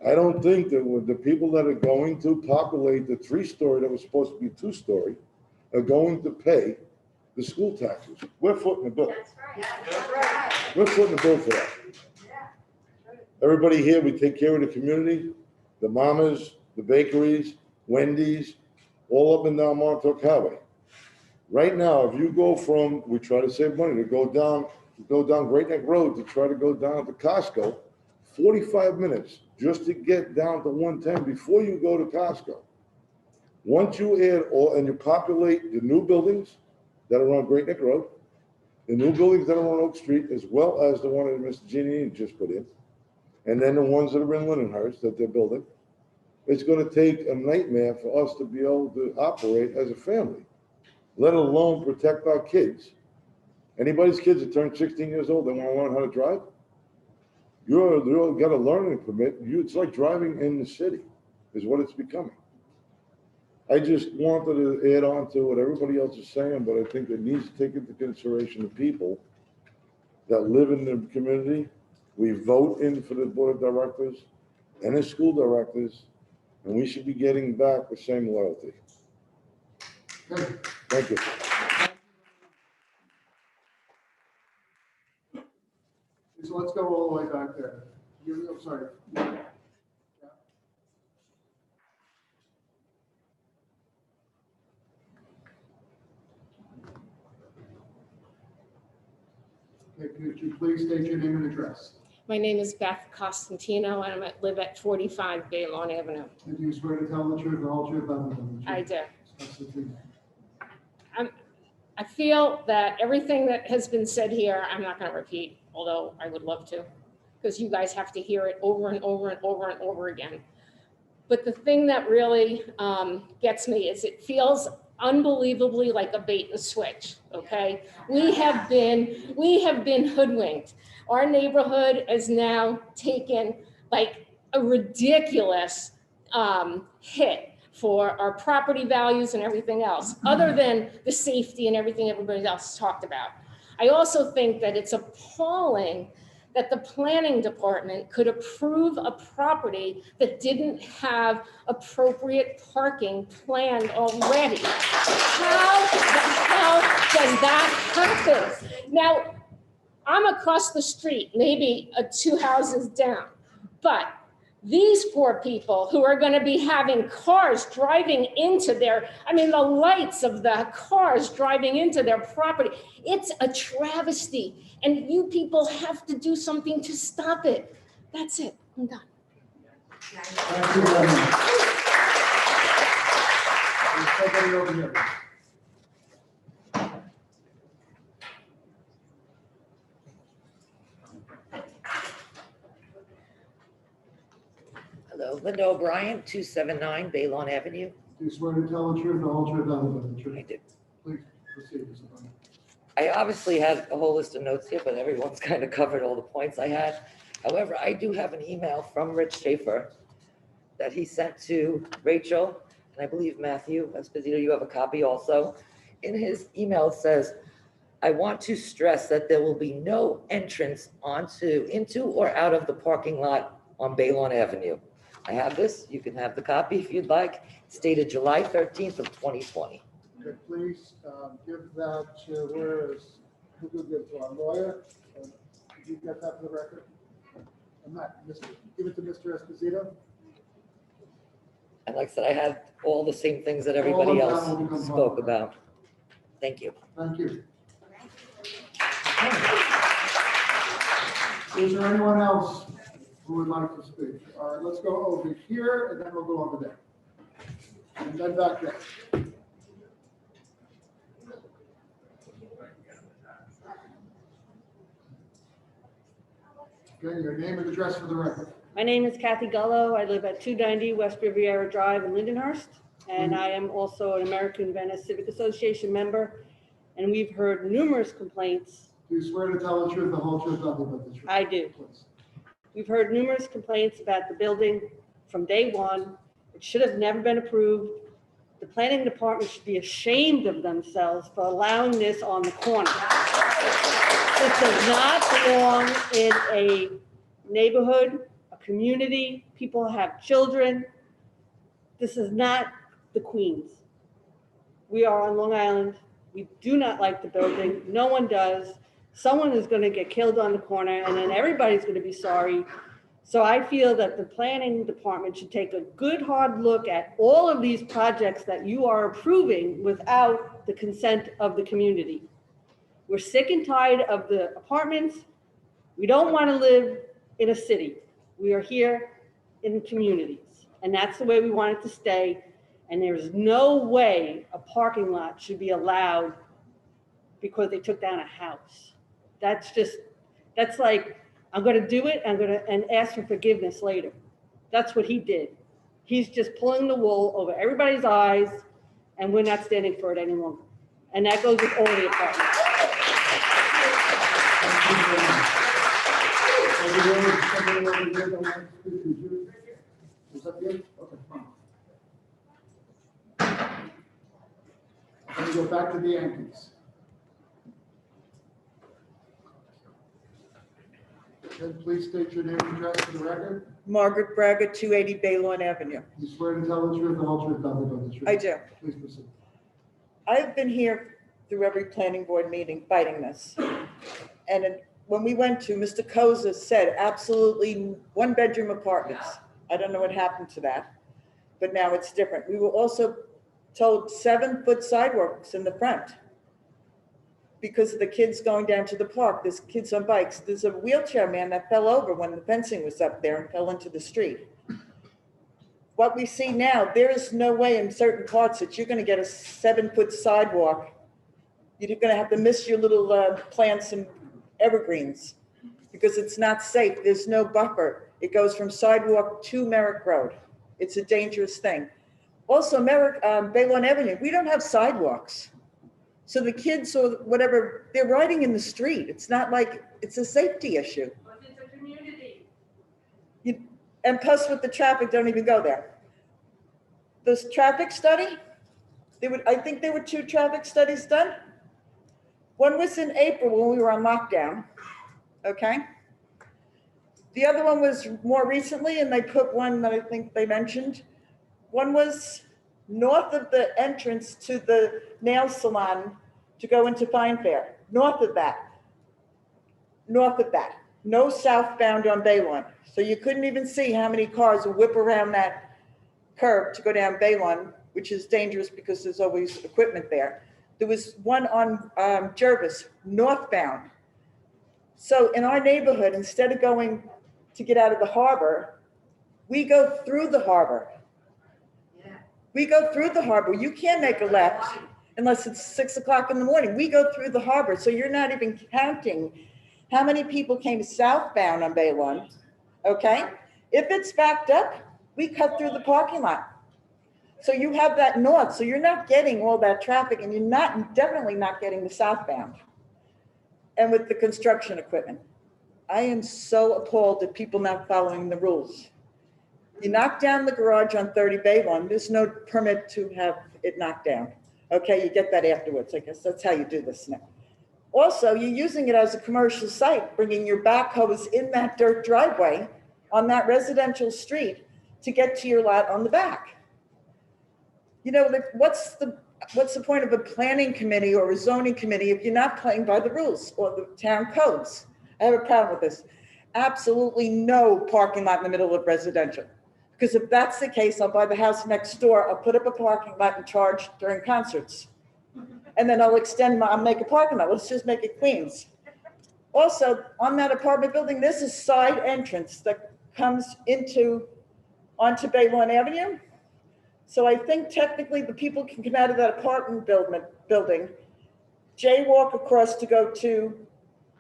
I don't think that with the people that are going to populate the 3-story that was supposed to be 2-story are going to pay the school taxes. We're footing the bill. That's right. We're footing the bill for that. Everybody here, we take care of the community, the mamas, the bakeries, Wendy's, all up and down Montauk Highway. Right now, if you go from, we try to save money, to go down Great Neck Road to try to go down to Costco, 45 minutes just to get down to 110 before you go to Costco. Once you add all, and you populate the new buildings that are on Great Neck Road, the new buildings that are on Oak Street, as well as the one that Mr. Giannini just put in, and then the ones that are in Lindenhurst that they're building, it's gonna take a nightmare for us to be able to operate as a family, let alone protect our kids. Anybody's kids that turn 16 years old, they wanna learn how to drive? You're got a learning permit, it's like driving in the city, is what it's becoming. I just wanted to add on to what everybody else is saying, but I think it needs to take into consideration the people that live in the community. We vote in for the board of directors and the school directors, and we should be getting back the same loyalty. Thank you. So let's go all the way back there. I'm sorry. Okay, could you please state your name and address? My name is Beth Costantino, and I live at 45 Baylon Avenue. And do you swear to tell the truth, the whole truth, nothing but the truth? I do. That's the truth. I feel that everything that has been said here, I'm not going to repeat, although I would love to, because you guys have to hear it over and over and over and over again. But the thing that really gets me is it feels unbelievably like a bait and switch, okay? We have been hoodwinked. Our neighborhood is now taken like a ridiculous hit for our property values and everything else, other than the safety and everything everybody else talked about. I also think that it's appalling that the planning department could approve a property that didn't have appropriate parking planned already. How the hell does that happen? Now, I'm across the street, maybe 2 houses down, but these poor people who are going to be having cars driving into their, the lights of the cars driving into their property, it's a travesty. And you people have to do something to stop it. That's it. I'm done. Thank you very much. There's somebody over here. Hello, Linda O'Brien, 279 Baylon Avenue. Do you swear to tell the truth, the whole truth, nothing but the truth? I do. Please proceed, Mr. Bowman. I obviously had a whole list of notes here, but everyone's kind of covered all the points I had. However, I do have an email from Rich Schaefer that he sent to Rachel, and I believe Matthew Esposito, you have a copy also. In his email it says, I want to stress that there will be no entrance into or out of the parking lot on Baylon Avenue. I have this, you can have the copy if you'd like. It's dated July 13th of 2020. Okay, please give that to, who could give to our lawyer? Did you get that for the record? I'm not, give it to Mr. Esposito. And like I said, I had all the same things that everybody All of that will else become spoke public. about. Thank you. Thank you. Is there anyone else who would like to speak? All right, let's go over here and then we'll go over there. And then back there. Okay, your name and address for the record. My name is Kathy Gullo. I live at 290 West Riviera Drive in Lindenhurst. And I am also an American Venice Civic Association member. And we've heard numerous complaints. Do you swear to tell the truth, the whole truth, nothing but the truth? I do. Please. We've heard numerous complaints about the building from day one. It should have never been approved. The planning department should be ashamed of themselves for allowing this on the corner. This does not belong in a neighborhood, a community. People have children. This is not the Queens. We are on Long Island. We do not like the building. No one does. Someone is going to get killed on the corner, and then everybody's going to be sorry. So I feel that the planning department should take a good hard look at all of these projects that you are approving without the consent of the community. We're sick and tired of the apartments. We don't want to live in a city. We are here in communities, and that's the way we want it to stay. And there's no way a parking lot should be allowed because they took down a house. That's like, I'm gonna do it, and ask for forgiveness later. That's what he did. He's just pulling the wool over everybody's eyes, and we're not standing for it any longer. And that goes with all the apartments. Is that good? Okay, fine. Let me go back to the Yankees. And please state your name and address for the record. Margaret Braga, 280 Baylon Avenue. You swear to tell the truth, the whole truth, nothing but the truth. I do. Please proceed. I've been here through every planning board meeting fighting this. And when we went to, Mr. Koza said absolutely one-bedroom apartments. I don't know what happened to that, but now it's different. We were also told 7-foot sidewalks in the front because of the kids going down to the park. There's kids on bikes. There's a wheelchair man that fell over when the fencing was up there and fell into the street. What we see now, there is no way in certain parts that you're going to get a 7-foot sidewalk. You're going to have to miss your little plants and evergreens because it's not safe. There's no buffer. It goes from sidewalk to Merrick Road. It's a dangerous thing. Also, Baylon Avenue, we don't have sidewalks. So the kids or whatever, they're riding in the street. It's not like it's a safety issue. But it's a community. And plus with the traffic, don't even go there. This traffic study, I think there were 2 traffic studies done. One was in April when we were on lockdown, okay? The other one was more recently, and they put one that I think they mentioned. One was north of the entrance to the nail salon to go into Fine Fair, north of that. No southbound on Baylon. So you couldn't even see how many cars would whip around that curve to go down Baylon, which is dangerous because there's always equipment there. There was one on Jervis, northbound. So in our neighborhood, instead of going to get out of the harbor, we go through the harbor. We go through the harbor. You can't make a left unless it's 6 o'clock in the morning. We go through the harbor. So you're not even counting how many people came southbound on Baylon, okay? If it's backed up, we cut through the parking lot. So you have that north. So you're not getting all that traffic and you're definitely not getting the southbound. And with the construction equipment, I am so appalled at people not following the rules. You knock down the garage on 30 Baylon, there's no permit to have it knocked down. Okay, you get that afterwards. I guess that's how you do this now. Also, you're using it as a commercial site, bringing your backhoes in that dirt driveway on that residential street to get to your lot on the back. You know, what's the point of a planning committee or a zoning committee if you're not playing by the rules or the town codes? I have a problem with this. Absolutely no parking lot in the middle of residential. Because if that's the case, I'll buy the house next door, I'll put up a parking lot and charge during concerts. And then I'll make a parking lot. Let's just make it Queens. Also, on that apartment building, there's a side entrance that comes onto Baylon Avenue. So I think technically the people can come out of that apartment building, jaywalk across to go to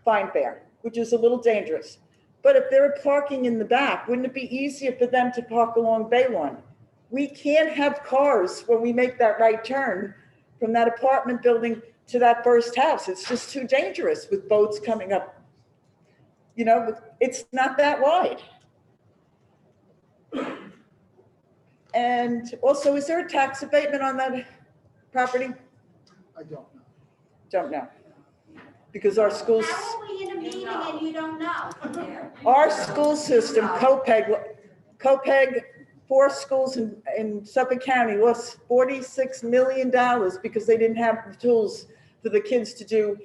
Fine Fair, which is a little dangerous. But if they're parking in the back, wouldn't it be easier for them to park along Baylon? We can't have cars when we make that right turn from that apartment building to that first house. It's just too dangerous with boats coming up. You know, it's not that wide. And also, is there a tax abatement on that property? I don't know. Don't know. Because our schools, How are we in a meeting something and you don't know. Our school system, Copeg, 4 schools in Suffolk County lost $46 million because they didn't have the tools for the kids to do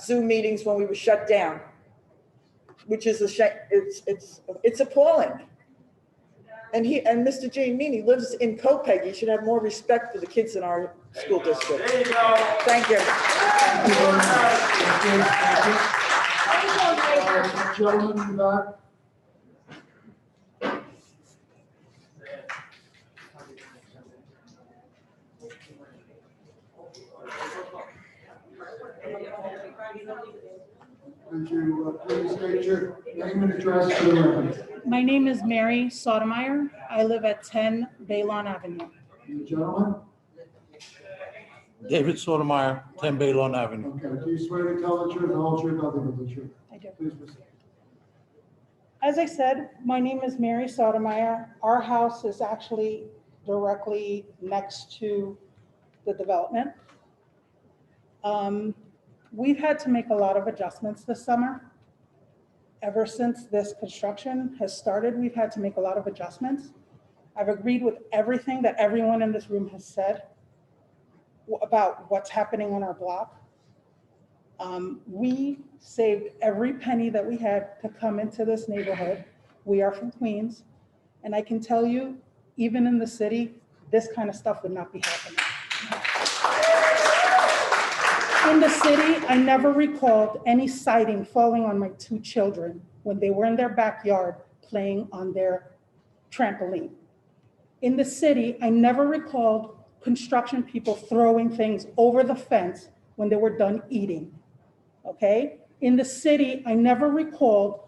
Zoom meetings when we were shut down, which is a shame. It's appalling. And Mr. Giannini lives in Copeg. He should have more respect for the kids in our school district. There you go. Thank you. Gentlemen in the back. Would you please state your name and address for the record? My name is Mary Sotomayor. I live at 10 Baylon Avenue. And the gentleman? David Sotomayor, 10 Baylon Avenue. Okay, do you swear to tell the truth, the whole truth, nothing but the truth? I do. Please proceed. As I said, my name is Mary Sotomayor. Our house is actually directly next to the development. We've had to make a lot of adjustments this summer. Ever since this construction has started, we've had to make a lot of adjustments. I've agreed with everything that everyone in this room has said about what's happening on our block. We saved every penny that we had to come into this neighborhood. We are from Queens, and I can tell you, even in the city, this kind of stuff would not be happening. In the city, I never recalled any siding falling on my 2 children when they were in their backyard playing on their trampoline. In the city, I never recalled construction people throwing things over the fence when they were done eating, okay? In the city, I never recalled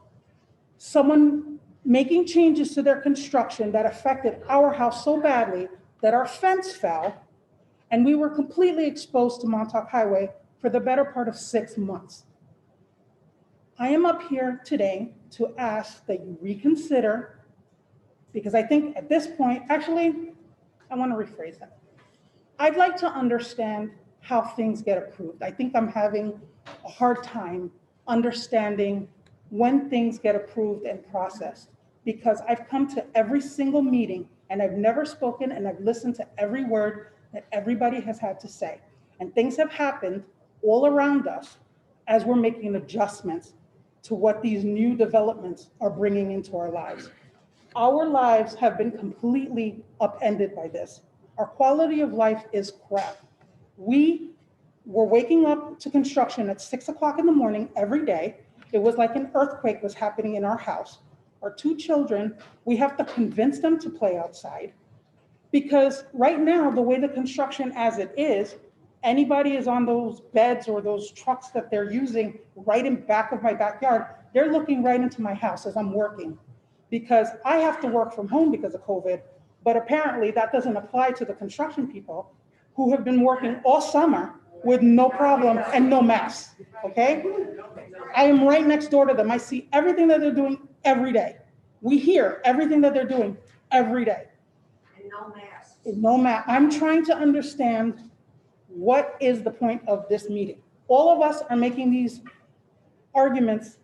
someone making changes to their construction that affected our house so badly that our fence fell and we were completely exposed to Montauk Highway for the better part of 6 months. I am up here today to ask that you reconsider, because I think at this point, actually, I want to rephrase that. I'd like to understand how things get approved. I think I'm having a hard time understanding when things get approved and processed, because I've come to every single meeting and I've never spoken and I've listened to every word that everybody has had to say. And things have happened all around us as we're making adjustments to what these new developments are bringing into our lives. Our lives have been completely upended by this. Our quality of life is crap. We were waking up to construction at 6 o'clock in the morning every day. It was like an earthquake was happening in our house. Our 2 children, we have to convince them to play outside, because right now, the way the construction as it is, anybody is on those beds or those trucks that they're using right in back of my backyard, they're looking right into my house as I'm working, because I have to work from home because of COVID, but apparently that doesn't apply to the construction people who have been working all summer with no problem and no masks, okay? I am right next door to them. I see everything that they're doing every day. We hear everything that they're doing every day. And no masks. No mask. I'm trying to understand what is the point of this meeting. All of us are making these arguments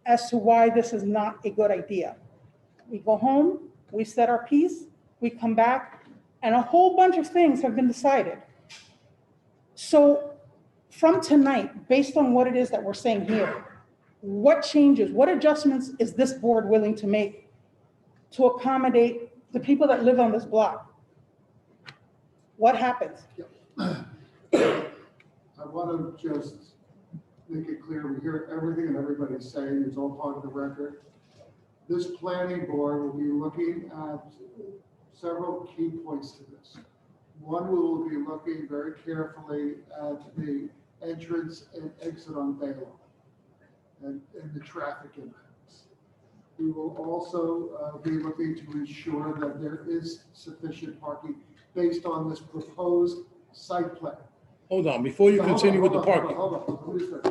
as to why this is not a good idea. We go home, we set our piece, we come back, and a whole bunch of things have been decided. So from tonight, based on what it is that we're saying here, what changes, what adjustments is this board willing to make to accommodate the people that live on this block? What happens? I want to just make it clear, we hear everything and everybody's saying, it's all part of the record. This planning board will be looking at several key points to this. One, we will be looking very carefully at the entrance and exit on Baylon and the traffic impacts. We will also be looking to ensure that there is sufficient parking based on this proposed site plan. Hold on, before you Hold on, continue with the hold on, parking. Hold on, please, sir.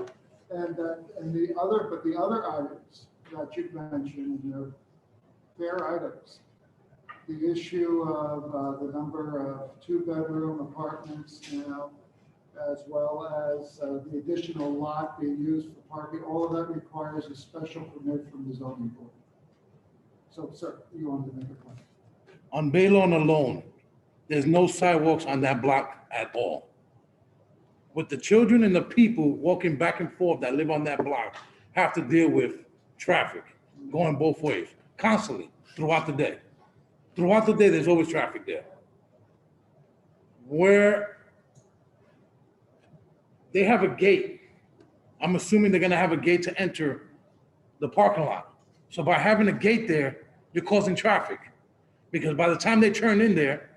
And the other items that you've mentioned, they're fair items. The issue of the number of 2-bedroom apartments now as well as the additional lot being used for parking, all of that requires a special permit from the zoning board. So, sir, you wanted to make a point? On Baylon alone, there's no sidewalks on that block at all. With the children and the people walking back and forth that live on that block have to deal with traffic going both ways constantly throughout the day. Throughout the day, there's always traffic there. Where they have a gate, I'm assuming they're gonna have a gate to enter the parking lot. So by having a gate there, you're causing traffic. Because by the time they turn in there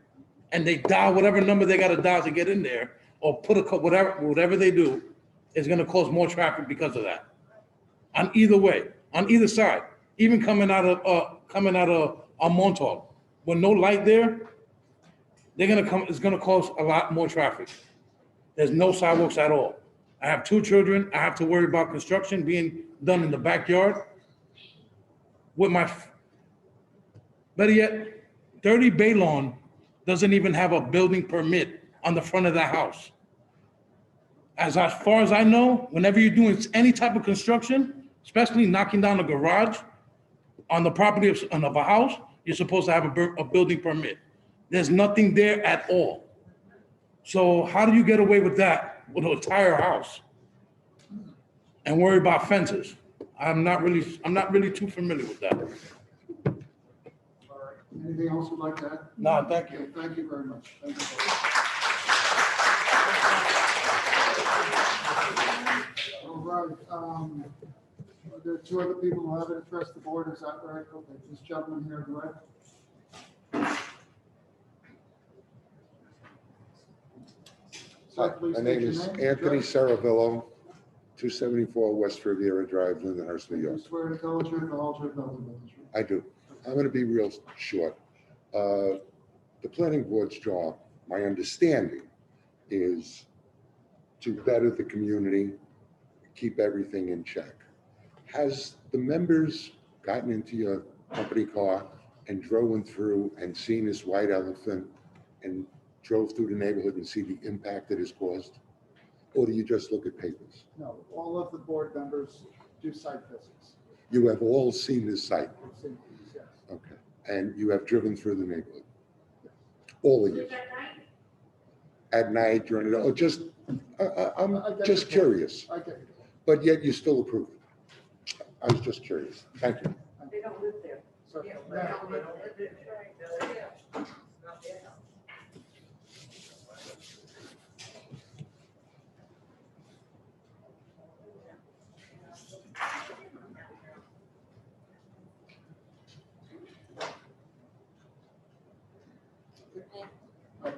and they dial whatever number they gotta dial to get in there, or put whatever they do, is gonna cause more traffic because of that. On either way, on either side, even coming out of Montauk, with no light there, it's gonna cause a lot more traffic. There's no sidewalks at all. I have 2 children. I have to worry about construction being done in the backyard. Better yet, 30 Baylon doesn't even have a building permit on the front of the house. As far as I know, whenever you're doing any type of construction, especially knocking down a garage on the property of a house, you're supposed to have a building permit. There's nothing there at all. So how do you get away with that with an entire house and worry about fences? I'm not really too familiar with that. All right. Anything else you'd like to add? No, thank you. Okay, thank you very much. Thank you. All right, there are 2 other people who haven't addressed the board, is that right? Okay, this gentleman here, go ahead. Sir, please My state name your is name, Anthony address. Saravillo, 274 West Riviera Drive, Lindenhurst, New Do you York. swear to tell the truth, the whole truth, nothing but the truth? I do. I'm going to be real short. The planning board's job, my understanding, is to better the community, keep everything in check. Has the members gotten into your company car and driven through and seen this white elephant and drove through the neighborhood and see the impact it has caused? Or do you just look at papers? No, all of the board members do site visits. You have all seen this site, I've seen these, yes. okay, and you have driven through the neighborhood? All of you? Is that night? At night, during the, just, I'm I get just your point. curious, I get it. but yet you still approve it. I was just curious. Thank you. They don't live there. So, Yeah, now- they don't live there.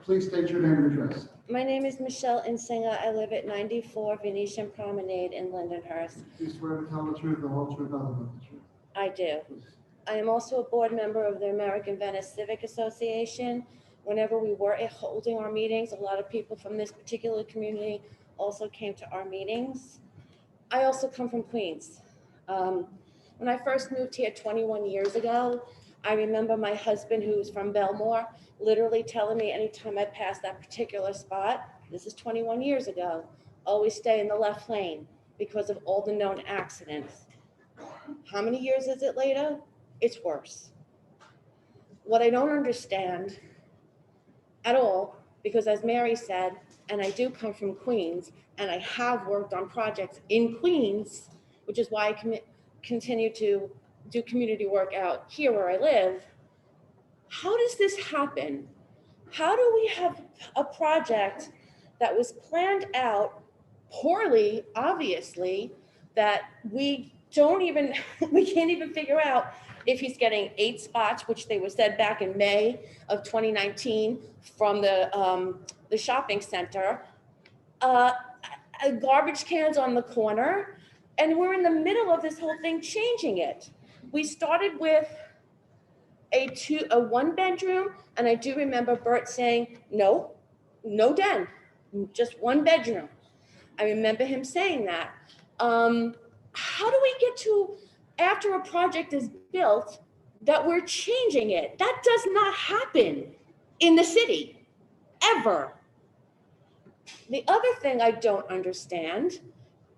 Please state your name and address. My name is Michelle Insinger. I live at 94 Venetian Promenade in Lindenhurst. Do you swear to tell the truth, the whole truth, nothing but the truth? I do. Please. I am also a board member of the American Venice Civic Association. Whenever we were holding our meetings, a lot of people from this particular community also came to our meetings. I also come from Queens. When I first moved here 21 years ago, I remember my husband, who was from Belmore, literally telling me anytime I passed that particular spot, this is 21 years ago, always stay in the left lane because of all the known accidents. How many years is it later? It's worse. What I don't understand at all, because as Mary said, and I do come from Queens, and I have worked on projects in Queens, which is why I continue to do community work out here where I live. How does this happen? How do we have a project that was planned out poorly, obviously, that we can't even figure out if he's getting 8 spots, which they were said back in May of 2019 from the shopping center, garbage cans on the corner, and we're in the middle of this whole thing changing it. We started with a 1-bedroom, and I do remember Bert saying, no den, just 1 bedroom. I remember him saying that. How do we get to, after a project is built, that we're changing it? That does not happen in the city, ever. The other thing I don't understand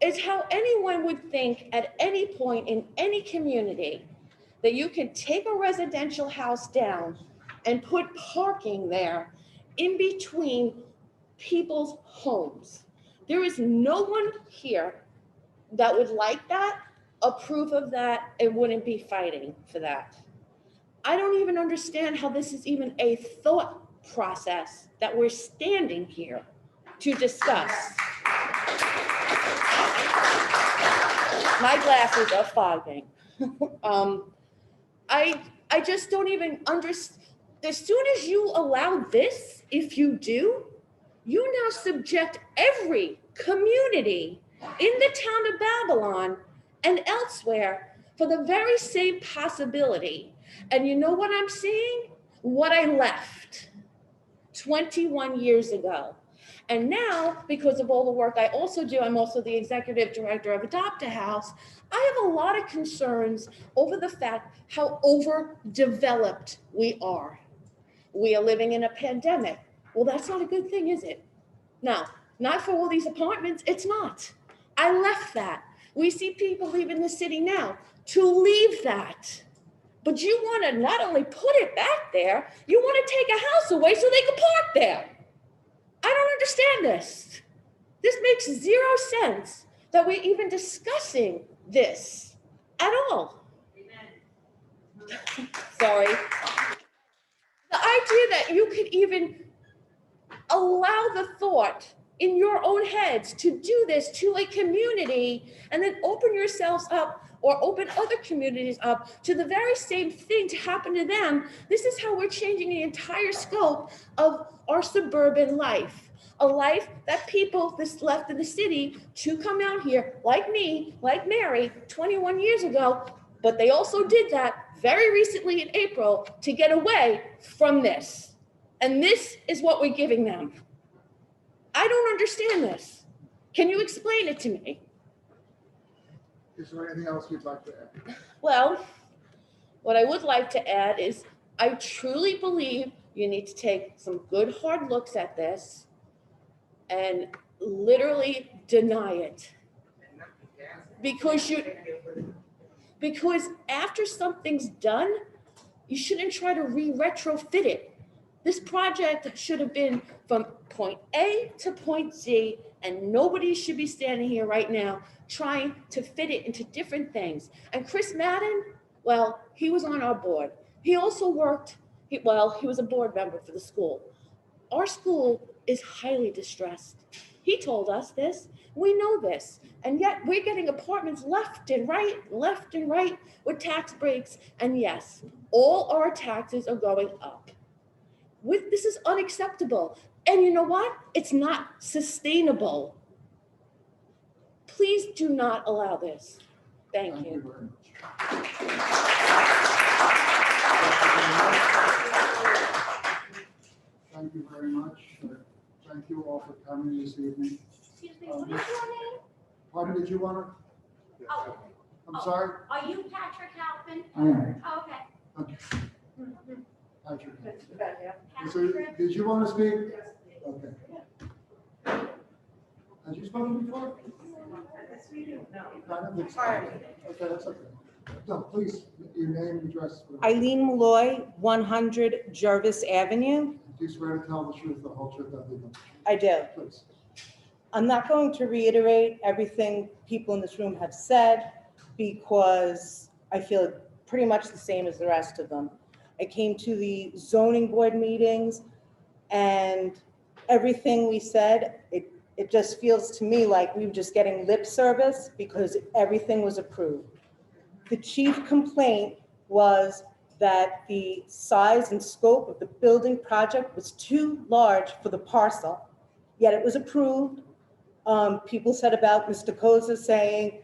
is how anyone would think at any point in any community that you can take a residential house down and put parking there in between people's homes. There is no one here that would like that, approve of that, and wouldn't be fighting for that. I don't even understand how this is even a thought process that we're standing here to discuss. My glasses are fogging. I just don't even understand. As soon as you allow this, if you do, you now subject every community in the town of Babylon and elsewhere for the very same possibility. And you know what I'm seeing? What I left 21 years ago. And now, because of all the work I also do, I'm also the executive director of Adopt a House. I have a lot of concerns over the fact how overdeveloped we are. We are living in a pandemic. Well, that's not a good thing, is it? No, not for all these apartments, it's not. I left that. We see people leaving the city now to leave that. But you want to not only put it back there, you want to take a house away so they can park there. I don't understand this. This makes zero sense that we're even discussing this at all. Sorry. The idea that you could even allow the thought in your own heads to do this to a community and then open yourselves up or open other communities up to the very same thing to happen to them. This is how we're changing the entire scope of our suburban life. A life that people this left in the city to come out here, like me, like Mary, 21 years ago, but they also did that very recently in April to get away from this. And this is what we're giving them. I don't understand this. Can you explain it to me? Is there anything else you'd like to add? Well, what I would like to add is I truly believe you need to take some good hard looks at this and literally deny it. Because after something's done, you shouldn't try to retrofit it. This project should have been from point A to point Z, and nobody should be standing here right now trying to fit it into different things. And Chris Madden, well, he was on our board. He also he was a board member for the school. Our school is highly distressed. He told us this. We know this. And yet we're getting apartments left and right with tax breaks. And yes, all our taxes are going up. This is unacceptable. And you know what? It's not sustainable. Please do not allow this. Thank you. Very much. Thank you very much. Thank you all for coming this evening. Excuse me, what is your name? Pardon, did you want to? Oh, I'm sorry? are you Patrick Halpin? I am. Oh, okay. Okay. Patrick. Patrick. Did you want to speak? Okay. Have you spoken before? No. I don't think so. Okay, that's okay. No, please, your name and address. Eileen Malloy, 100 Jervis Avenue. Do you swear to tell the truth, the whole truth, nothing but the truth? I do. Please. I'm not going to reiterate everything people in this room have said because I feel pretty much the same as the rest of them. I came to the zoning board meetings and everything we said, it just feels to me like we were just getting lip service because everything was approved. The chief complaint was that the size and scope of the building project was too large for the parcel, yet it was approved. People said about Mr. Koza saying,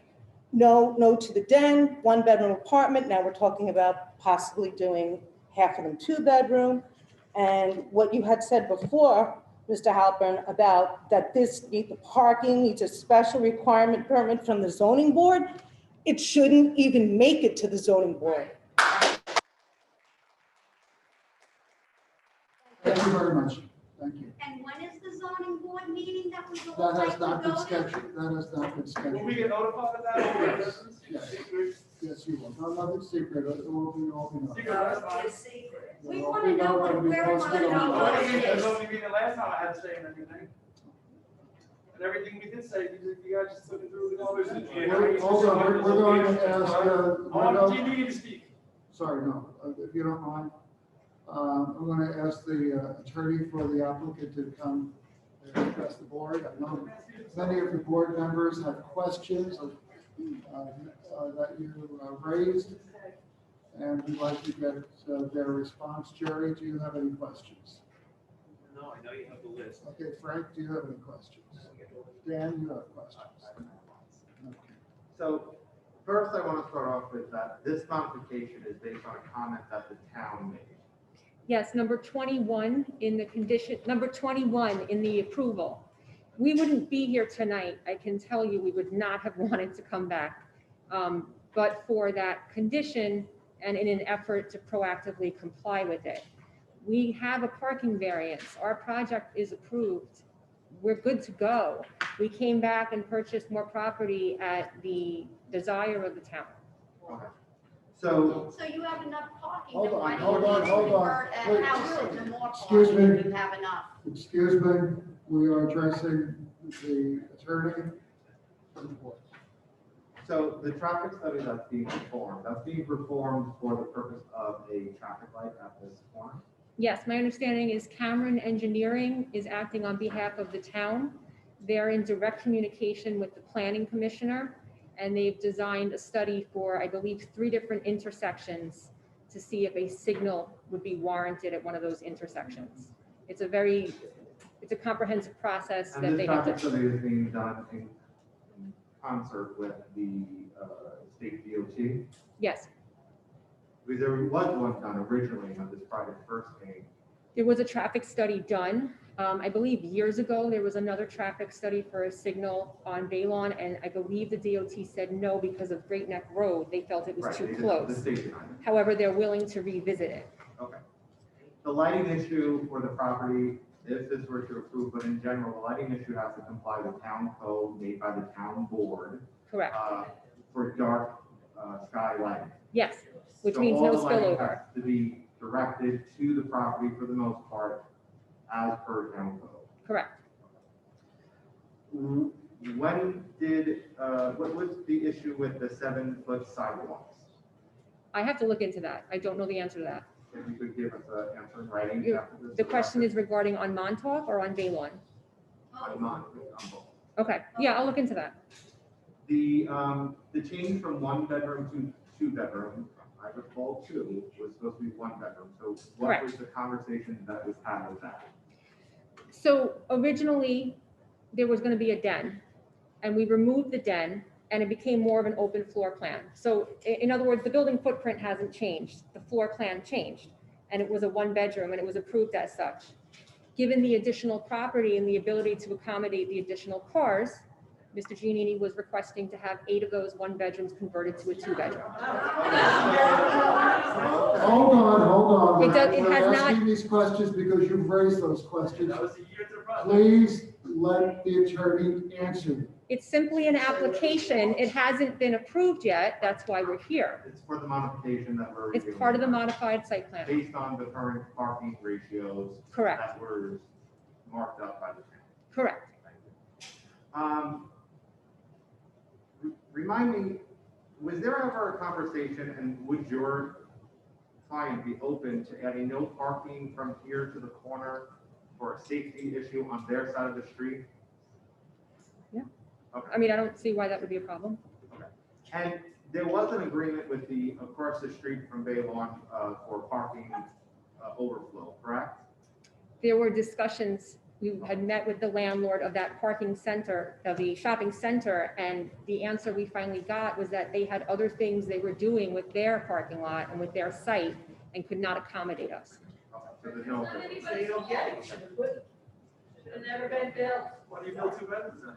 no to the den, 1-bedroom apartment. Now we're talking about possibly doing half of them 2-bedroom. And what you had said before, Mr. Halpern, about that the parking needs a special requirement permit from the zoning board, it shouldn't even make it to the zoning board. Thank you very much. thank you. And when is the zoning board meeting that we would That like has to not been go to? scheduled, that has not been scheduled. Will we get notified of that? Yes, yes. Yes, you will. No, nothing secret, it will be open up. We want to know where we're going to That's go. only meeting last time I had to say anything. And everything we did say, you guys just took it through. Hold on, we're going to ask, You need to speak. sorry, no, if you don't mind. I'm going to ask the attorney for the applicant to come and address the board. I know many of the board members have questions that you raised, and we'd like to get their response. Jerry, do you have any questions? No, I know you have the list. Okay, Frank, do you have any questions? Dan, you have questions? Okay. So first, I want to start off with that this modification is based on a comment that the town made. Yes, number 21 in the condition, number 21 in the approval. We wouldn't be here tonight. I can tell you, we would not have wanted to come back. But for that condition and in an effort to proactively comply with it. We have a parking variance. Our project is approved. We're good to go. We came back and purchased more property at the desire of the town. Okay. So, So you have enough parking. Hold then on, why hold don't on, you hold on, convert a please. house into more Excuse parking me. if you have enough? Excuse me, we are addressing the attorney. so the traffic study that's being performed for the purpose of a traffic light at this corner. Yes, my understanding is Cameron Engineering is acting on behalf of the town. They're in direct communication with the planning commissioner, and they've designed a study for, I believe, 3 different intersections to see if a signal would be warranted at one of those intersections. It's a comprehensive process And that this they have traffic to. study is being done in concert with the state DOT. Yes, Because there was one done originally when this project first came. there was a traffic study done. I believe years ago, there was another traffic study for a signal on Baylon, and I believe the DOT said no because of Great Neck Road. They felt it was Right, too they did- close. The state denied it. However, they're willing to revisit it. Okay. The lighting issue for the property, if this were to approve, but in general, the lighting issue has to comply with town code made by the town board Correct. for dark sky lighting. Yes, which So means all no the lighting spillover. has to be directed to the property for the most part as per town code. Correct. When did, what was the issue with the 7-foot sidewalks? I have to look into that. I don't know the answer to that. If you could give us an answer in writing You- after this. The question is regarding on Montauk or on Baylon? On both. Okay, yeah, I'll look into that. The change from 1 bedroom to 2 bedroom, I recall 2, was supposed to be 1 bedroom. So what Correct. was the conversation that was had with that? So originally, there was gonna be a den, and we removed the den, and it became more of an open floor plan. So in other words, the building footprint hasn't changed, the floor plan changed, and it was a 1-bedroom, and it was approved as such. Given the additional property and the ability to accommodate the additional cars, Mr. Giannini was requesting to have 8 of those 1-bedrooms converted to a 2-bedroom. Hold on. It does- it We're has not- asking these questions because you've raised those questions. That was a year to run. Please let the attorney answer them. It's simply an application. It hasn't been approved yet. That's why we're here. It's for the modification that we're It's reviewing part of the now, modified site plan. based on the current parking ratios Correct, that were marked up by the town. correct. Remind me, was there ever a conversation, and would your client be open to adding no parking from here to the corner for a safety issue on their side of the street? I mean, I don't see why that would be a problem. And there was an agreement with the, across the street from Baylon for parking overflow, correct? There were discussions, we had met with the landlord of that parking center, of the shopping center, and the answer we finally got was that they had other things they were doing with their parking lot and with their site and could not accommodate us. So there's no. So you don't get it. Should've never been built. Why do you build 2 bedrooms then?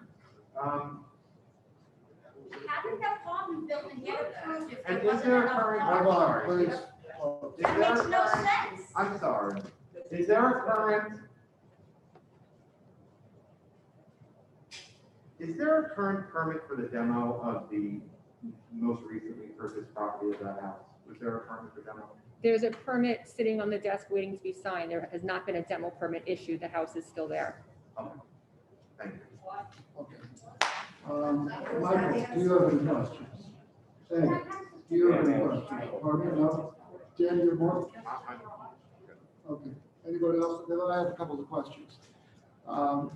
How did that apartment building get approved if And there is wasn't there a enough current, parking? Hold on, please. Is That there a makes no current- sense. I'm sorry. Is there a current Is there a current permit for the demo of the most recently purchased property of that house? Was there a permit for demo? There's a permit sitting on the desk waiting to be signed. There has not been a demo permit issued. The house is still there. Okay. Thank you. Okay. Michael, do you have any questions? Hey, do you have any questions? Pardon, no? Dan, you have more? Okay. Anybody else? Then I have a couple of questions.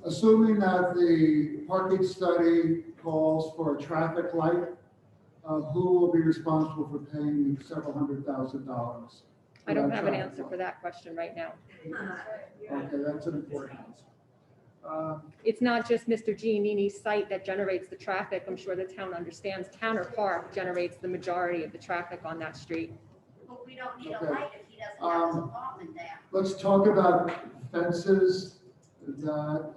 Assuming that the parking study calls for a traffic light, who will be responsible for paying several $100,000? I don't have an answer for that question right now. Okay, that's an important answer. It's not just Mr. Giannini's site that generates the traffic. I'm sure the town understands. Counter Park generates the majority of the traffic on that street. But we don't need a Okay. light if he doesn't have his apartment there. Let's talk about fences that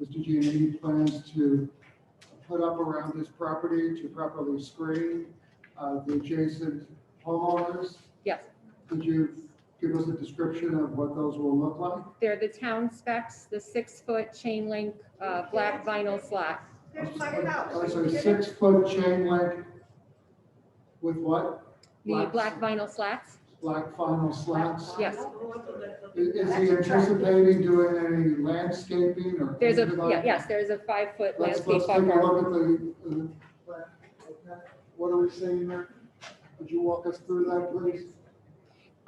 Mr. Giannini plans to put up around his property to properly screen the adjacent homeowners. Yes, Could you give us a description of what those will look like? they're the town specs, the 6-foot chain link, black vinyl slat. So 6-foot chain link with what? The black vinyl slats? Black vinyl slats? Yes. Is he anticipating doing any landscaping or? There's a, anything like that? yes, there's a 5-foot Let's landscape take a buffer. look at the, what are we seeing there? Would you walk us through that, please?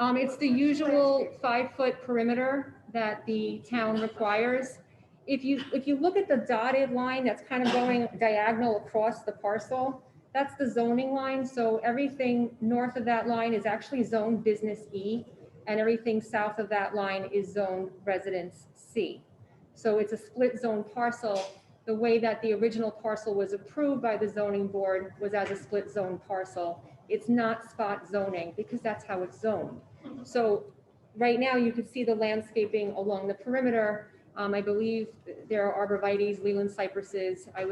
It's the usual 5-foot perimeter that the town requires. If you look at the dotted line that's kind of going diagonal across the parcel, that's the zoning line. So everything north of that line is actually zoned business E, and everything south of that line is zoned residence C. So it's a split zone parcel. The way that the original parcel was approved by the zoning board was as a split zone parcel. It's not spot zoning because that's how it's zoned. So right now you can see the landscaping along the perimeter. I believe there are arborvitaes, Leland cypresses. I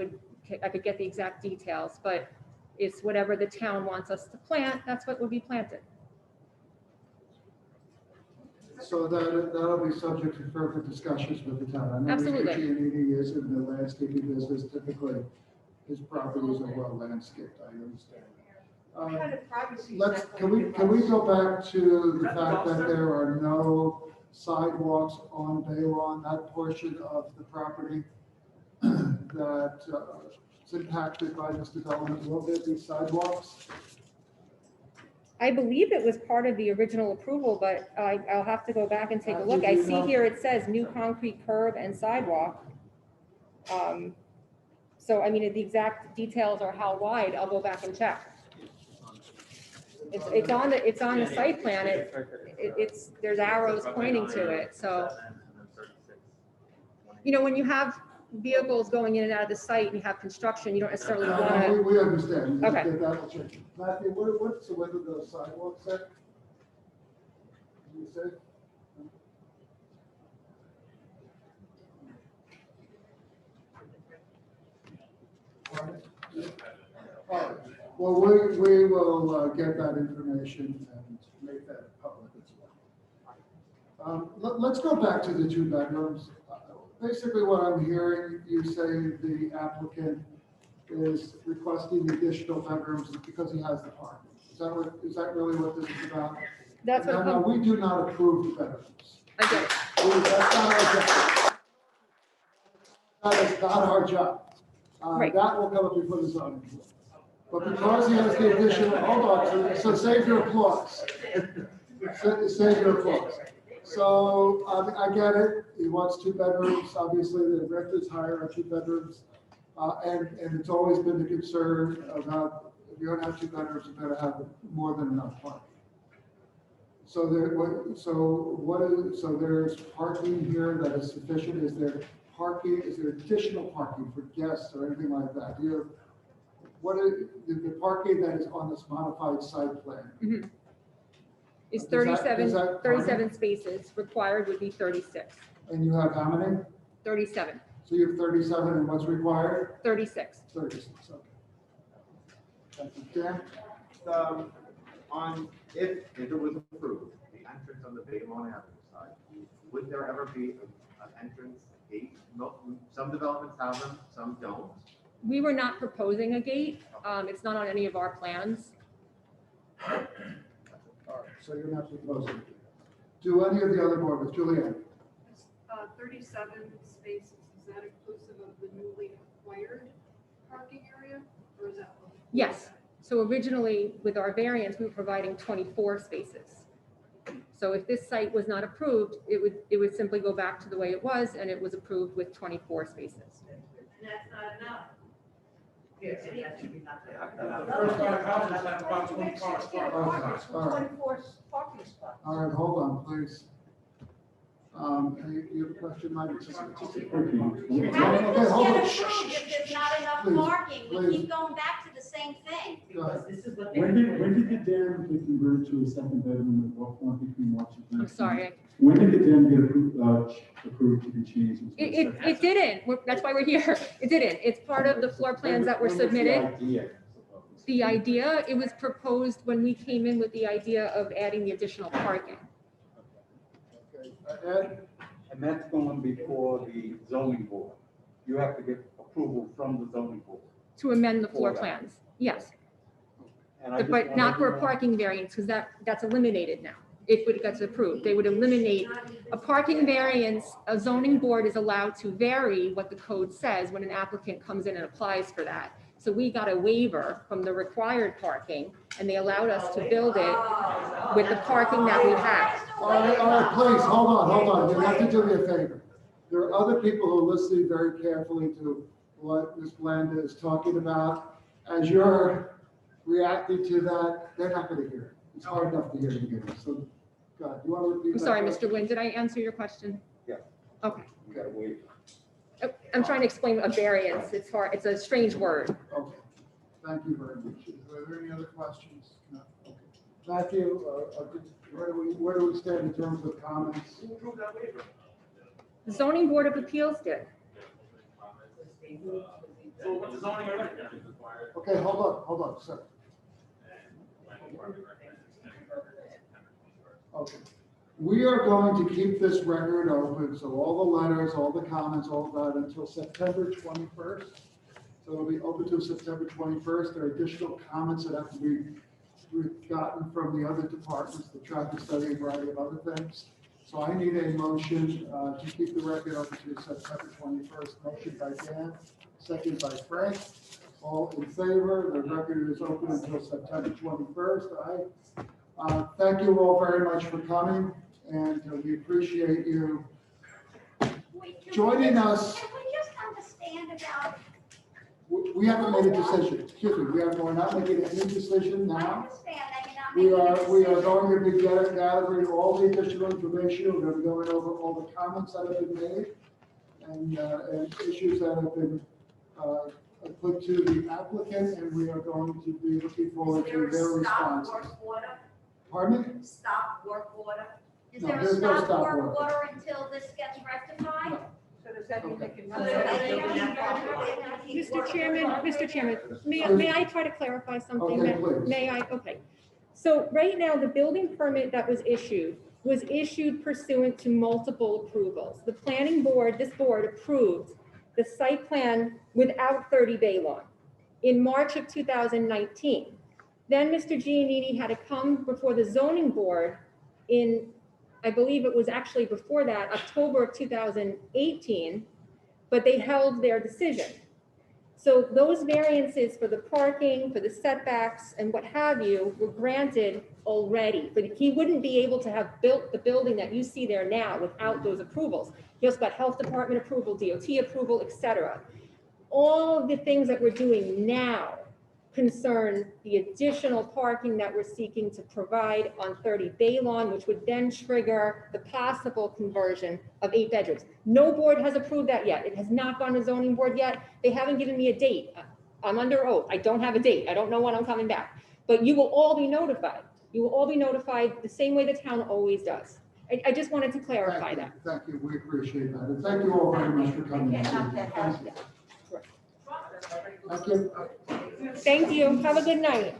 could get the exact details, but it's whatever the town wants us to plant, that's what would be planted. So that'll be subject to further discussions with the town. I know Absolutely. Mr. Giannini is in the landscaping business. Typically, his properties are well landscaped, I understand. Can we go back to the fact that there are no sidewalks on Baylon, that portion of the property that is impacted by this development? Will there be sidewalks? I believe it was part of the original approval, but I'll have to go back and take a look. I see here it says new concrete curb and sidewalk. So, I mean, the exact details are how wide, I'll go back and check. It's on the site plan, there's arrows pointing to it, so. You know, when you have vehicles going in and out of the site and you have construction, you don't necessarily want to. We understand. Okay. Matthew, what's the width of those sidewalks there? You said? All right. Well, we will get that information and make that public as well. Let's go back to the 2 bedrooms. Basically, what I'm hearing you say, the applicant is requesting additional bedrooms because he has the parking. Is that really what this is about? That's what. No, we do not approve the bedrooms. I get it. That's not our job. That is not our job. Right. That will come up before the zoning board. But because he has the additional, hold on, so save your applause. Save your applause. So I get it. He wants 2 bedrooms. Obviously, the rent is higher on 2 bedrooms. And it's always been the concern about if you're gonna have 2 bedrooms, you better have more than enough parking. So there's parking here that is sufficient. Is there additional parking for guests or anything like that? What is the parking that is on this modified site plan? Is Is that 37 spaces, required would be 36. And you have how many? 37, So you have 37 and what's required? 36. 36, okay. Thank you. Dan? If it was approved, the entrance on the Baylon Avenue side, would there ever be an entrance gate? Some developments have them, some don't. We were not proposing a gate. It's not on any of our plans. All right, so you're not proposing. Do any of the other board members, Julianne? 37 spaces, is that inclusive of the newly acquired parking area, or is that? Yes. So originally, with our variance, we were providing 24 spaces. So if this site was not approved, it would simply go back to the way it was, and it was approved with 24 spaces. And that's not enough. First by houses have about 20 cars parked. All right. Parking spots. All right, hold on, please. You have a question, Mike? How Okay, did this hold get on. approved if there's not enough Please, parking? We please. keep going back to the same thing. Go ahead. When did the dam get converted to a second bedroom at what point between March and? I'm sorry. When did the dam get approved to be changed? into a It second- didn't. That's why we're here. It didn't. It's part of the floor plans that were When was the submitted. idea? The idea, it was proposed when we came in with the idea of adding the additional parking. Okay, Ed? And that's going before the zoning board. You have to get approval from the zoning board. To amend the floor For that. plans, yes. And I just But not for a wanted to know- parking variance, because that's eliminated now. If it gets approved, they would eliminate a parking variance. A zoning board is allowed to vary what the code says when an applicant comes in and applies for that. So we got a waiver from the required parking, and they allowed us to build it with the parking that we have. All right, please, hold on. You have to do me a favor. There are other people who are listening very carefully to what Ms. Blanda is talking about. As you're reacting to that, they're not gonna hear it. It's hard enough to hear it again, so, go ahead. You wanna repeat I'm that sorry, question? Mr. Nguyen, did I answer your question? Yeah. Okay. You gotta wait. I'm trying to explain a variance. It's hard, it's a strange word. Okay, thank you very much. Are there any other questions? No. Okay. Matthew, where do we stand in terms of comments? Who approved that waiver? The zoning board of appeals did. So what's the zoning already? Okay, hold on, sir. Okay. We are going to keep this record open, so all the letters, all the comments, all that until September 21st. So it'll be open to September 21st. There are additional comments that have to be gotten from the other departments, the traffic study, a variety of other things. So I need a motion to keep the record open to September 21st. Motion by Dan, second by Frank. All in favor, the record is open until September 21st. Thank you all very much for coming, and we appreciate you joining us. Can we just understand about? We haven't made a decision, excuse me, we're not making any decision I now. understand that you're not making a We are decision. going to be gathering all the additional information, we're going to be going over all the comments that have been made and issues that have been put to the applicant, and we are going to be looking forward Is to there their a stop responses. work order? Pardon me? Stop work order? Is No, there a there's no stop stop work work. order until this gets rectified? So does that mean they can? Mr. Chairman, may I try to clarify something? Okay, please. May I? Okay. So right now, the building permit that was issued pursuant to multiple approvals. The planning board, this board approved the site plan without 30-day law in March of 2019. Then Mr. Giannini had to come before the zoning board in, I believe it was actually before that, October of 2018, but they held their decision. So those variances for the parking, for the setbacks and what have you were granted already. But he wouldn't be able to have built the building that you see there now without those approvals. He also got health department approval, DOT approval, et cetera. All of the things that we're doing now concern the additional parking that we're seeking to provide on 30 Bay Lawn, which would then trigger the possible conversion of 8 bedrooms. No board has approved that yet. It has not gone to zoning board yet. They haven't given me a date. I'm under oath. I don't have a date. I don't know when I'm coming back. But you will all be notified. You will all be notified the same way the town always does. I just wanted to clarify that. Thank you, we appreciate that, and thank you all very much for coming. Thank you. Thank you. Thank you. Have a good night.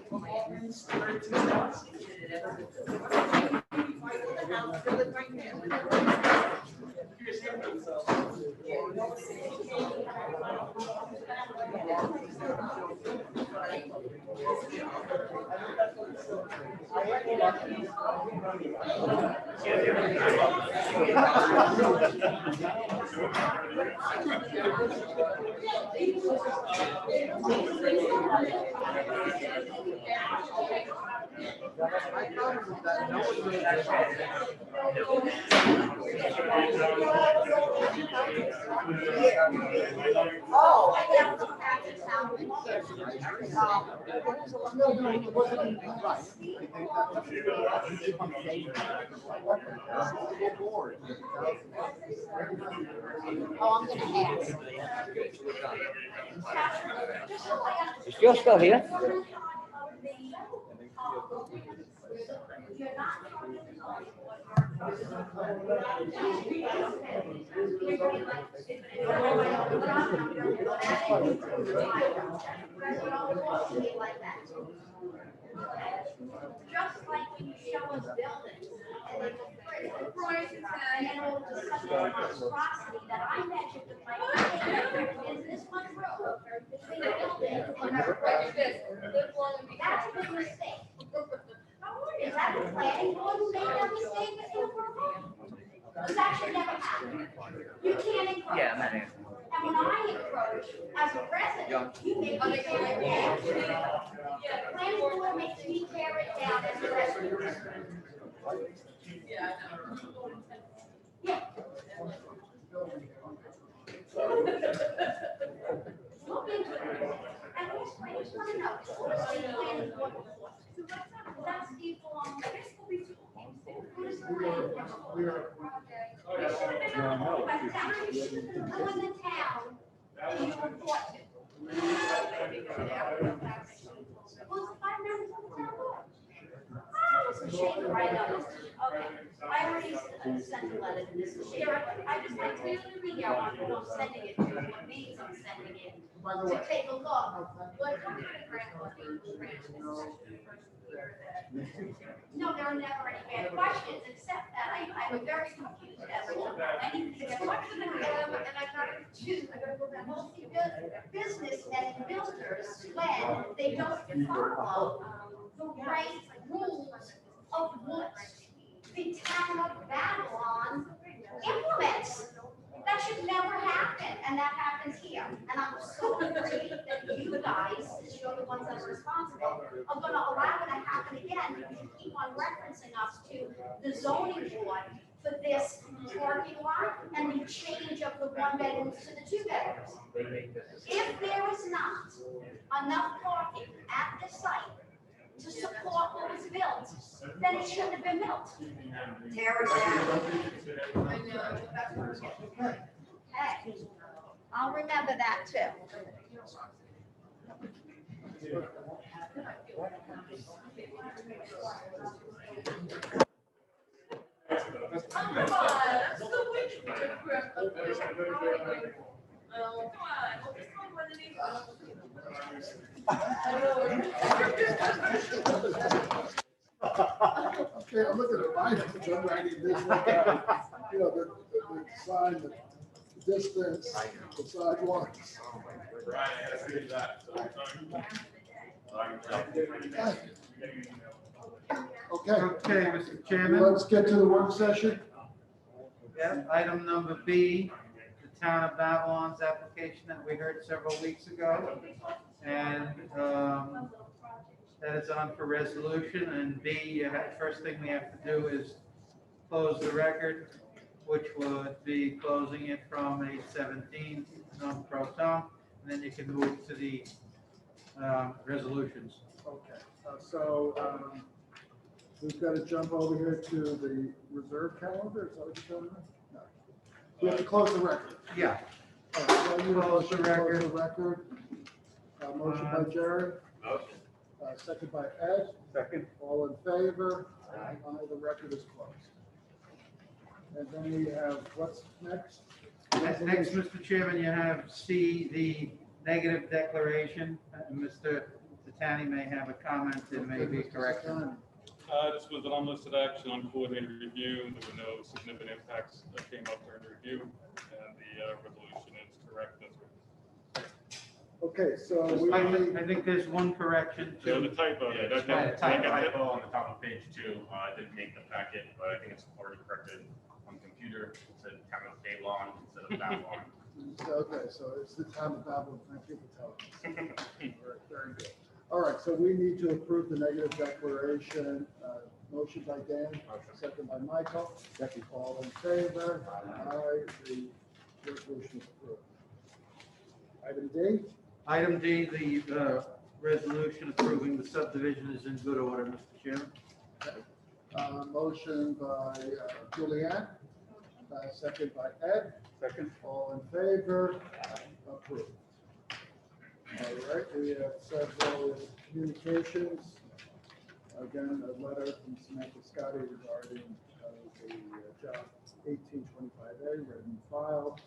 Is Joe still here? Just like when you show us buildings and they look pretty. And then it was such a monstrosity that I measured with my is this one row between the building and the that's a big mistake. Is that the planning board who made that mistake with the approval? This actually never happened. You can't encroach. Yeah, I'm not here. And when I encroach, as a resident, you make me tear it down. The planning board makes me tear it down as a resident. Yeah. Look into it. And also, I just want to know, who's the planning board? That's people on the school. Who's the planning board? They should have been on the town. You should have been on the town. And you report to. Well, 5 members of the town board. I was ashamed to write on this. Okay, I already sent a letter to Mrs. Shearer. I just like to read out who I'm sending it to, what means I'm sending it, to take a look. What kind of grant was No, there are never any bad questions, except that I'm very confused as to I need to get much of them, and I gotta choose, I gotta go back, business and builders, when they don't follow the right rules of what the town of Babylon implements. That should never happen, and that happens here. And I'm so afraid that you guys, since you're the ones that are responsible, are gonna allow it to happen again, because you keep on referencing us to the zoning board for this parking lot and the change of the 1 bedrooms to the 2 bedrooms. If there is not enough parking at the site to support what was built, then it shouldn't have been built. Tear it down. Hey, I'll remember that too. Come on, that's the witch. Oh, come on. What's going on underneath? Okay, I'm looking at my notes, I'm writing this, you know, the sign, the distance, the sidewalks. Brian, I had to figure that. Okay. Okay, Mr. Chairman. Let's get to the work session. Yeah, item number B, the Town of Babylon's application that we heard several weeks ago. And that is on for resolution. And B, first thing we have to do is close the record, which would be closing it from 8/17 non pro tem. And then you can move to the resolutions. Okay, so we've got to jump over here to the reserve calendar, is that what you're telling me? No. We have to close the record. Yeah. All right, so I need a Close motion the to record. close the record. Motion by Jerry, Motion. second by Ed. Second. All in favor? Aye. The record is closed. And then we have, what's next? Next, Mr. Chairman, you have C, the negative declaration. Mr. Tatani may have a comment and may be corrected. This was an unlisted action on coordinated review. There were no significant impacts that came up during the review, and the resolution is correct as written. Okay, so we need, I think there's one correction So the to, typo, Yeah, that, just that, one typo on the top of page 2. I didn't make the packet, but I think it's already corrected on the computer. It said town of Babylon instead of Babylon. okay, so it's the town of Babylon, thank you for telling us. All right, very good. All right, so we need to approve the negative declaration, motion by Dan, second by Michael. Second. All in favor? Aye, the resolution is approved. Item D, item D, the resolution approving the subdivision is in good order, Mr. Chairman. motion by Julianne, second by Ed. Second. All in favor? Approved. All right, we have several communications. Again, a letter from Samantha Scotty regarding the job 1825A, written file.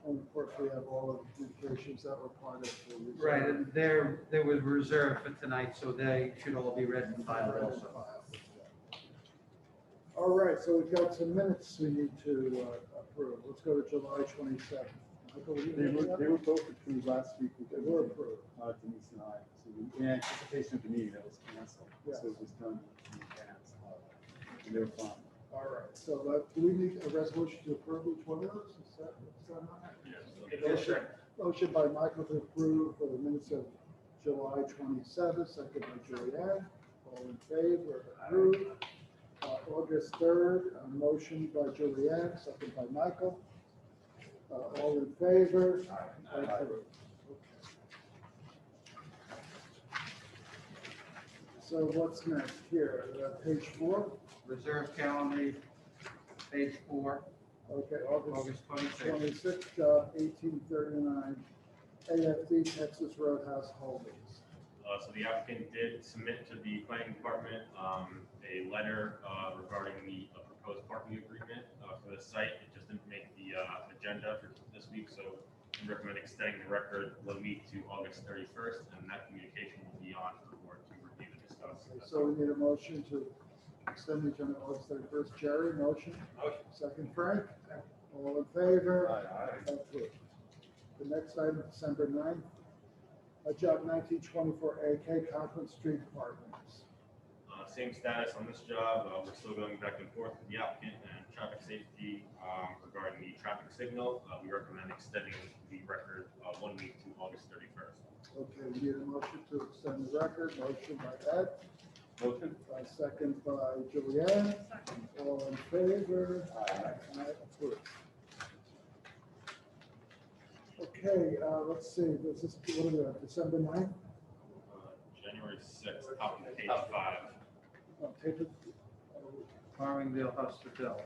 And of course, we have all of the communications that were part of the. reserve. Right, and there was reserved for tonight, so they should all be read and filed also. All right, so we've got some minutes we need to approve. Let's go to July 27th. Michael, will you They read were, that? they were both approved last week. They were approved. Denise and I, so in anticipation of the meeting that was canceled, Yes. so it was done in advance. And they were fine. All right, so do we need a resolution to approve each one of those? Is that not? Yes, sir. Motion by Michael to approve for the minutes of July 27th, second by Julianne. All in favor, approved. August 3rd, a motion by Julianne, second by Michael. All in favor? Approved. So what's next here? Page 4? Reserve calendar, page 4, Okay, August August 26th. 26th, job 1839, AFD Texas Roadhouse Holdings. So the applicant did submit to the planning department a letter regarding the proposed parking agreement for the site. It just didn't make the agenda for this week, so we recommend extending the record 1 week to August 31st, and that communication will be on for the board to review and discuss. Okay, so we need a motion to extend the agenda August 31st. Jerry, motion? Motion. Second, Frank? All in favor? Approved. The next item, December 9th, job 1924 AK Conference Street Apartments. Same status on this job. We're still going back and forth with the applicant and traffic safety regarding the traffic signal. We recommend extending the record 1 week to August 31st. Okay, we need a motion to extend the record. Motion by Ed. Motion. Second by Julianne. All in favor? Aye. Approved. Okay, let's see, this is, what are we on, December 9th? January 6th, top of page 5. Take it. Farmingdale Hospital.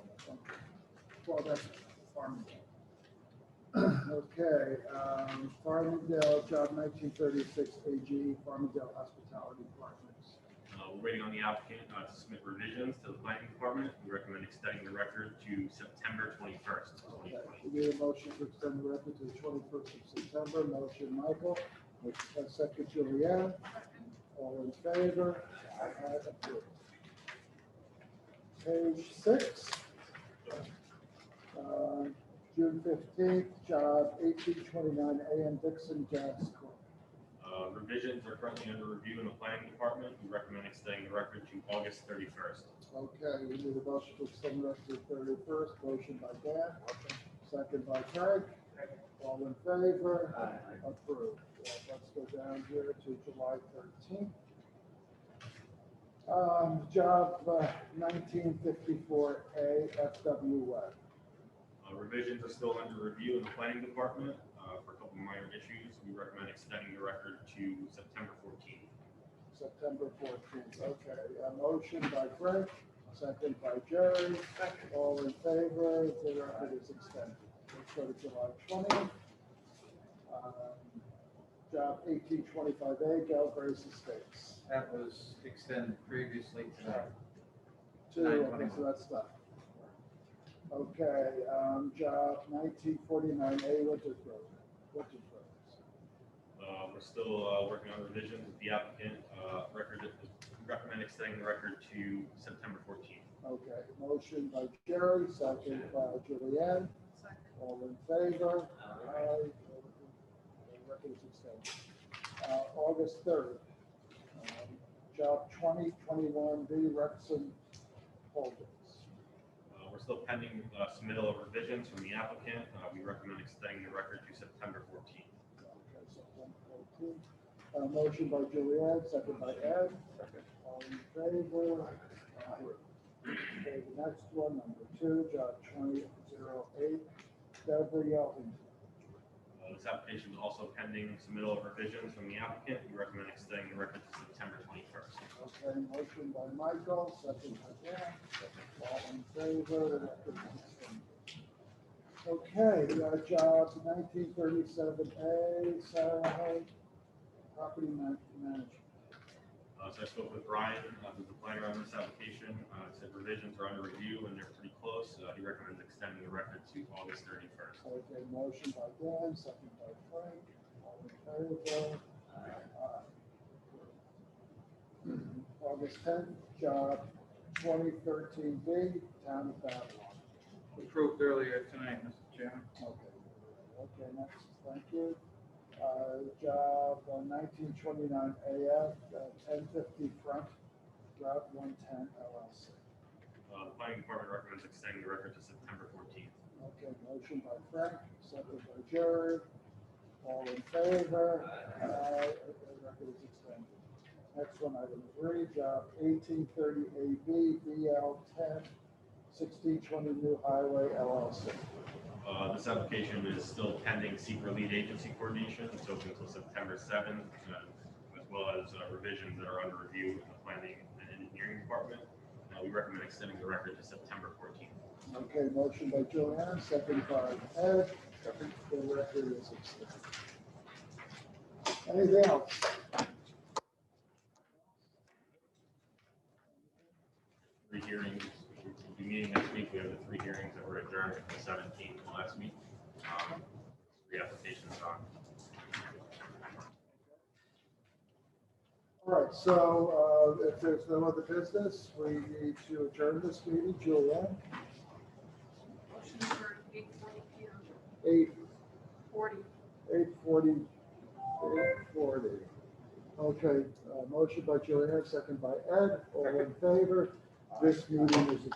Well, that's Farmingdale. Okay, Farmingdale, job 1936 AG, Farmingdale Hospitality Apartments. We're waiting on the applicant to submit revisions to the planning department. We recommend extending the record to September 21st, Okay, 2020. we need a motion to extend the record to the 21st of September. Motion, Michael. Second, Julianne. All in favor? Aye, approved. Page 6. June 15th, job 1829 AM Dixon Gas Corp. Revisions are currently under review in the planning department. We recommend extending the record to August 31st. Okay, we need a motion to extend the record to the 31st. Motion by Dan. Second by Craig. All in favor? Approved. Well, let's go down here to July 13th. Job 1954A FW Web. Revisions are still under review in the planning department for a couple minor issues. We recommend extending the record to September 14th. September 14th. Okay, a motion by Frank, second by Jerry. All in favor, the record is extended. Let's go to July 20th. Job 1825A, Galbraith Estates. That was extended previously tonight. Okay, so that's done. Okay, job 1949A, Winter Road. We're still working on revisions with the applicant. Record recommend extending the record to September 14th. Okay, motion by Jerry, second by Julianne. All in favor? Aye. Record is extended. August 3rd, job 2021B, Rexon Holdings. We're still pending submittal of revisions from the applicant. We recommend extending the record to September 14th. Okay, September 14th. Motion by Julianne, second by Ed. All in favor? Aye. Okay, the next one, number 2, job 2008, Deborah Yelton. This application is also pending submittal of revisions from the applicant. We recommend extending the record to September 21st. Okay, motion by Michael, second by Dan. All in favor, the record is extended. Okay, job 1937A, Sarah Hay, property management. So I spoke with Brian, who's the planner on this application. Said revisions are under review and they're pretty close. He recommends extending the record to August 31st. Okay, motion by Dan, second by Frank. All in favor? Aye. August 10th, job 2013B, Town of Babylon. Approved earlier tonight, Mr. Chairman. Okay, next, thank you. Job 1929 AF, 1050 Front, Route 110 LLC. The planning department recommends extending the record to September 14th. Okay, motion by Frank, second by Jerry. All in favor? Aye. The record is extended. Next one, item 3, job 1830 AB, BL 10, 1620 New Highway LLC. This application is still pending secret lead agency coordination. It's open until September 7th, as well as revisions that are under review in the planning and engineering department. We recommend extending the record to September 14th. Okay, motion by Joanne, second by Ed. The record is extended. Anything else? Three hearings. We'll be meeting next week. We have the 3 hearings that were adjourned the 17th last week. 3 applications on. All right, so if there's no other business, we need to adjourn this meeting. Julianne? Motion for 8:40 p.m. 8:40. 40. 8:40. Okay, motion by Julianne, second by Ed. All in favor? This meeting is adjourned.